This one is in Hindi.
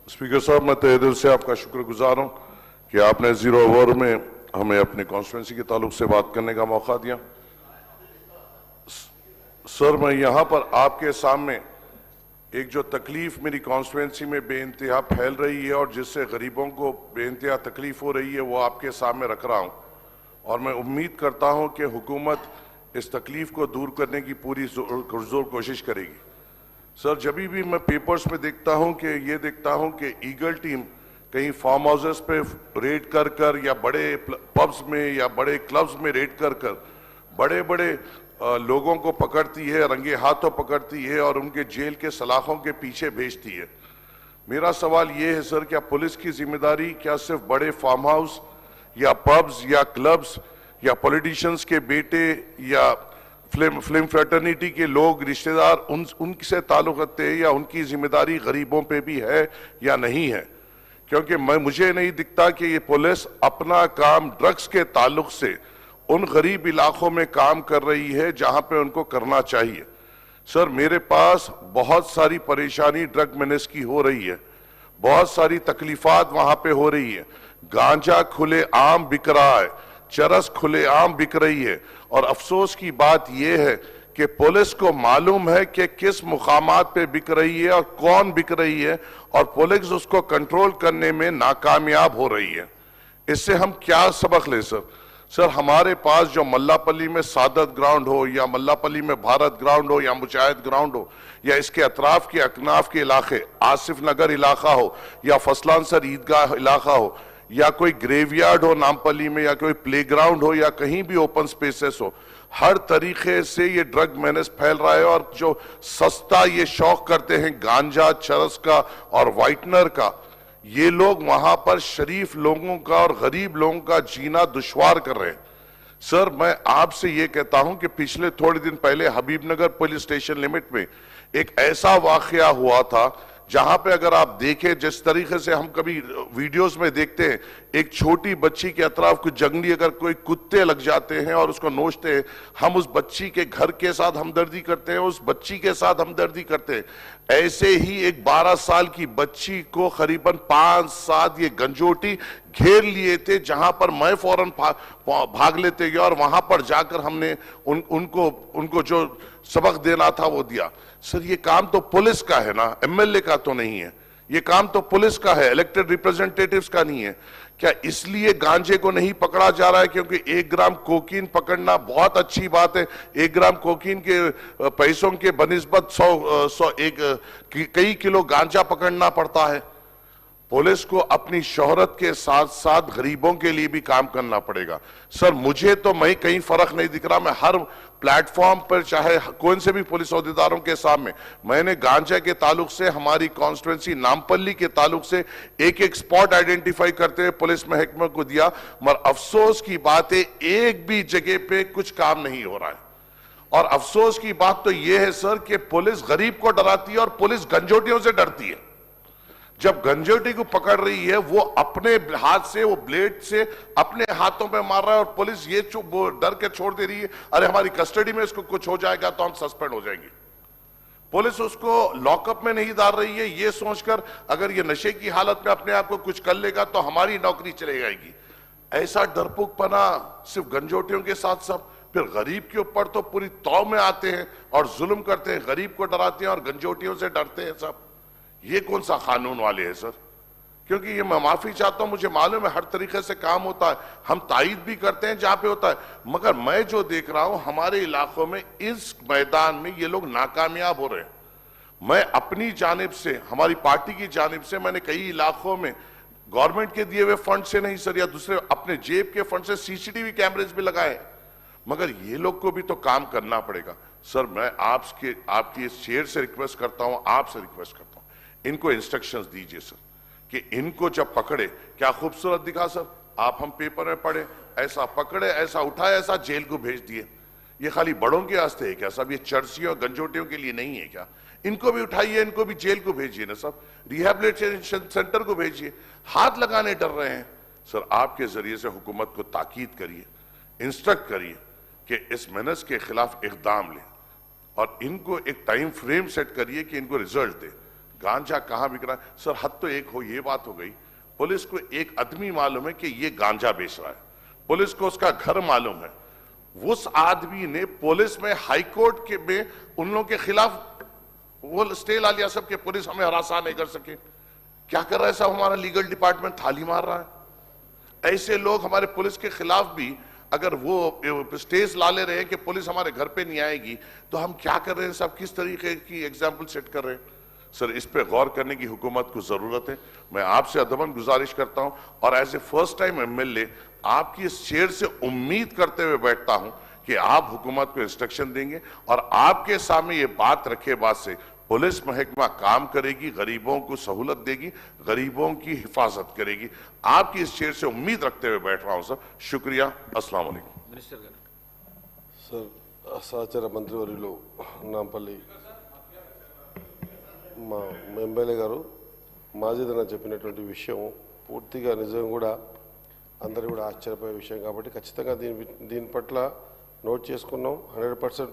स्पीकर साहब, मैं तहे दिल से आपका शुक्रगुजार हूं कि आपने जीरो ओवर में हमें अपनी कॉन्स्टिट्यूंसी के ताल्लुक से बात करने का मौका दिया। सर, मैं यहां पर आपके सामने एक जो तकलीफ मेरी कॉन्स्टिट्यूंसी में बेइंतहा फैल रही है और जिससे गरीबों को बेइंतहा तकलीफ हो रही है, वो आपके सामने रख रहा हूं और मैं उम्मीद करता हूं कि हुकूमत इस तकलीफ को दूर करने की पूरी जोर कोशिश करेगी। सर, जब भी मैं पेपर्स में देखता हूं कि ईगल टीम कहीं फार्म हाउसेस पे रेड कर या बड़े पब्स में या बड़े क्लब्स में रेड कर बड़े बड़े लोगों को पकड़ती है, रंगे हाथों पकड़ती है और उनके जेल के सलाखों के पीछे भेजती है। मेरा सवाल ये है सर, क्या पुलिस की जिम्मेदारी क्या सिर्फ बड़े फार्म हाउस या पब्स या क्लब्स या पॉलिटिशियंस के बेटे या फिल्म फ्रेटर्निटी के लोग रिश्तेदार उनसे ताल्लुक रखते हैं, या उनकी जिम्मेदारी गरीबों पे भी है या नहीं है? क्योंकि मुझे नहीं दिखता कि ये पुलिस अपना काम ड्रग्स के ताल्लुक से उन गरीब इलाकों में काम कर रही है जहां पे उनको करना चाहिए। सर, मेरे पास बहुत सारी परेशानी ड्रग मेनेस की हो रही है, बहुत सारी तकलीफात वहां पे हो रही है। गांजा खुले आम बिक रहा है, चरस खुले आम बिक रही है और अफसोस की बात यह है कि पुलिस को मालूम है कि किस मुकामात पे बिक रही है और कौन बिक रही है और पुलिस उसको कंट्रोल करने में नाकामयाब हो रही है। इससे हम क्या सबक ले सर, हमारे पास जो मल्लापल्ली में सादत ग्राउंड हो या मल्लापल्ली में भारत ग्राउंड हो या मुजाहिद ग्राउंड हो या इसके अतराफ के अकनाफ के इलाके आसिफ नगर इलाका हो या फसलानसर ईदगाह इलाका हो या कोई ग्रेवयार्ड हो नामपल्ली में या कोई प्लेग्राउंड हो या कहीं भी ओपन स्पेसेस हो, हर तरीके से ये ड्रग मेनेस फैल रहा है। और जो सस्ता ये शौक करते हैं गांजा, चरस का और वाइटनर का, ये लोग वहां पर शरीफ लोगों का और गरीब लोगों का जीना दुश्वार कर रहे हैं। सर, मैं आपसे ये कहता हूं कि पिछले थोड़े दिन पहले हबीबनगर पुलिस स्टेशन लिमिट में एक ऐसा वाकया हुआ था जहां पे अगर आप देखें, जिस तरीके से हम कभी वीडियोस में देखते हैं, एक छोटी बच्ची के अतराफ कुछ जंगली अगर कोई कुत्ते लग जाते हैं और उसको नोचते हैं, हम उस बच्ची के घर के साथ हमदर्दी करते हैं, उस बच्ची के साथ हमदर्दी करते हैं। ऐसे ही एक 12 साल की बच्ची को करीबन 5-7 ये गंजोटी घेर लिए थे, जहां पर मैं फौरन भाग लेते गया और वहां पर जाकर हमने उनको जो सबक देना था वो दिया। सर, ये काम तो पुलिस का है ना, एमएलए का तो नहीं है। ये काम तो पुलिस का है, इलेक्टेड रिप्रेजेंटेटिव्स का नहीं है। क्या इसलिए गांजे को नहीं पकड़ा जा रहा है क्योंकि 1 ग्राम कोकीन पकड़ना बहुत अच्छी बात है? 1 ग्राम कोकीन के पैसों के बनिस्बत 100 कई किलो गांजा पकड़ना पड़ता है। पुलिस को अपनी शोहरत के साथ साथ गरीबों के लिए भी काम करना पड़ेगा। सर, मुझे तो कहीं फर्क नहीं दिख रहा। मैं हर प्लेटफॉर्म पर, चाहे कौन से भी पुलिस अहदेदारों के सामने, मैंने गांजा के ताल्लुक से, हमारी कॉन्स्टिट्यूंसी नामपल्ली के ताल्लुक से एक स्पॉट आइडेंटिफाई करते हुए पुलिस महकमे को दिया, मगर अफसोस की बात है एक भी जगह पे कुछ काम नहीं हो रहा है। और अफसोस की बात तो यह है सर कि पुलिस गरीब को डराती है और पुलिस गंजोटियों से डरती है। जब गंजोटी को पकड़ रही है, वो अपने हाथ से, वो ब्लेड से अपने हाथों पे मार रहा है और पुलिस ये डर के छोड़ दे रही है, अरे हमारी कस्टडी में इसको कुछ हो जाएगा तो हम सस्पेंड हो जाएंगे। पुलिस उसको लॉकअप में नहीं डाल रही है ये सोचकर अगर ये नशे की हालत में अपने आप को कुछ कर लेगा तो हमारी नौकरी चली जाएगी। ऐसा डरपोकपना सिर्फ गंजोटियों के साथ सब, फिर गरीब के ऊपर तो पूरी तौर में आते हैं और जुल्म करते हैं, गरीब को डराते हैं और गंजोटियों से डरते हैं सब। ये कौन सा कानून वाले हैं सर? क्योंकि ये मैं माफी चाहता हूं, मुझे मालूम है हर तरीके से काम होता है, हम तायीद भी करते हैं जहां पे होता है, मगर मैं जो देख रहा हूं हमारे इलाकों में इस मैदान में ये लोग नाकामयाब हो रहे हैं। मैं अपनी जानिब से, हमारी पार्टी की जानिब से, मैंने कई इलाकों में गवर्नमेंट के दिए हुए फंड से नहीं सर, या दूसरे अपने जेब के फंड से सीसीटीवी कैमरेज भी लगाए, मगर ये लोग को भी तो काम करना पड़ेगा। सर, मैं आपकी इस चेयर से रिक्वेस्ट करता हूं, आपसे रिक्वेस्ट करता हूं, इनको इंस्ट्रक्शंस दीजिए सर कि इनको जब पकड़े, क्या खूबसूरत दिखा सर, आप हम पेपर में पढ़े, ऐसा पकड़े, ऐसा उठाए, ऐसा जेल को भेज दिए। ये खाली बड़ों के वास्ते है क्या सब? ये चर्सियों गंजोटियों के लिए नहीं है क्या? इनको भी उठाइए, इनको भी जेल को भेजिए ना सब, रिहैबिलिटेशन सेंटर को भेजिए। हाथ लगाने डर रहे हैं सर। आपके जरिए से हुकूमत को ताकीद करिए, इंस्ट्रक्ट करिए कि इस मेनेस के खिलाफ इकदाम लें और इनको एक टाइम फ्रेम सेट करिए कि इनको रिजल्ट दे। गांजा कहां बिक रहा है? सर हद तो एक हो, ये बात हो गई, पुलिस को एक आदमी मालूम है कि ये गांजा बेच रहा है, पुलिस को उसका घर मालूम है, उस आदमी ने पुलिस में हाईकोर्ट के में उन लोगों के खिलाफ वो स्टे ला लिया सब कि पुलिस हमें हरासा नहीं कर सके। क्या कर रहा है साहब? हमारा लीगल डिपार्टमेंट थाली मार रहा है। ऐसे लोग हमारे पुलिस के खिलाफ भी अगर वो स्टेज ला ले रहे हैं कि पुलिस हमारे घर पे नहीं आएगी, तो हम क्या कर रहे हैं साहब? किस तरीके की एग्जाम्पल सेट कर रहे हैं? सर इस पे गौर करने की हुकूमत को जरूरत है। मैं आपसे अदबन गुजारिश करता हूं और as a first time MLA आपकी इस चेयर से उम्मीद करते हुए बैठता हूं कि आप हुकूमत को इंस्ट्रक्शन देंगे और आपके सामने ये बात रखे बाद से पुलिस महकमा काम करेगी, गरीबों को सहूलत देगी, गरीबों की हिफाजत करेगी। आपकी इस चेयर से उम्मीद रखते हुए बैठ रहा हूं सर। शुक्रिया। अस्सलाम वालेकुम। मिनिस्टर गाరు సార్ సహచర మంత్రివర్యులు నాంపల్లి మా ఎమ్మెల్యే గారు మాజీదన చెప్పినటువంటి విషయం పూర్తిగా నిజం కూడా అందరూ కూడా ఆశ్చర్యపోయే విషయం కాబట్టి ఖచ్చితంగా దీని పట్ల నోట్ చేసుకున్నాం 100%.